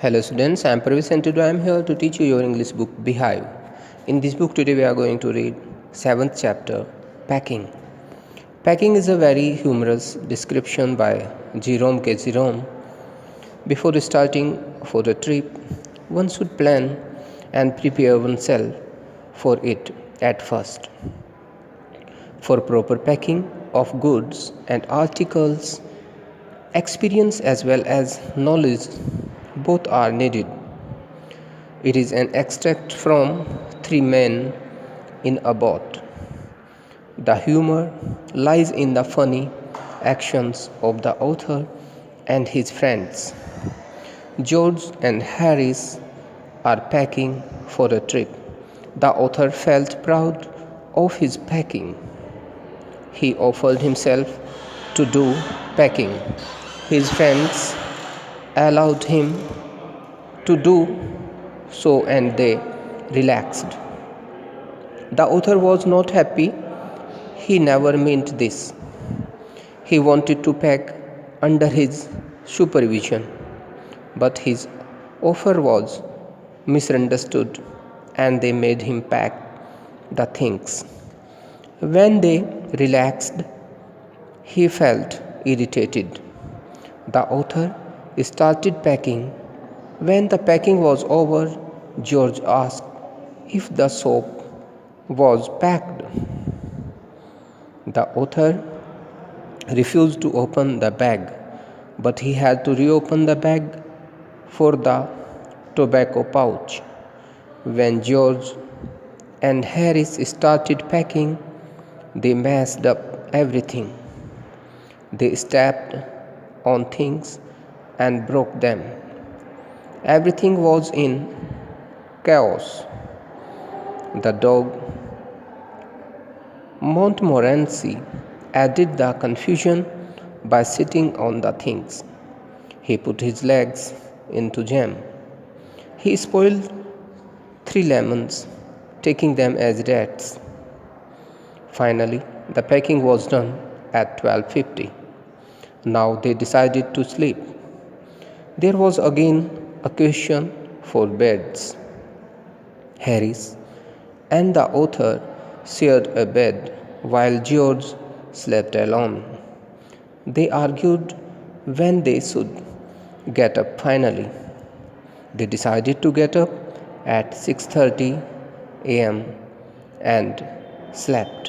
Hello students, I am Pervesh and today I am here to teach you your English book Beehive. In this book today we are going to read 7th chapter, Packing. Packing is a very humorous description by Jerome K. Jerome. Before starting for a trip, one should plan and prepare oneself for it at first. For proper packing of goods and articles, experience as well as knowledge both are needed. It is an extract from Three Men in a Boat. The humor lies in the funny actions of the author and his friends. George and Harris are packing for a trip. The author felt proud of his packing. He offered himself to do packing. His friends allowed him to do so and they relaxed. The author was not happy. He never meant this. He wanted to pack under his supervision, but his offer was misunderstood and they made him pack the things. When they relaxed, he felt irritated. The author started packing. When the packing was over, George asked if the soap was packed. The author refused to open the bag, but he had to reopen the bag for the tobacco pouch. When George and Harris started packing, they messed up everything. They stepped on things and broke them. Everything was in chaos. The dog Montmorency added the confusion by sitting on the things. He put his legs into jam. He spoiled 3 lemons, taking them as rats. Finally, the packing was done at 12:50. Now they decided to sleep. There was again a question for beds. Harris and the author shared a bed while George slept alone. They argued when they should get up finally. They decided to get up at 6:30 a.m. and slept.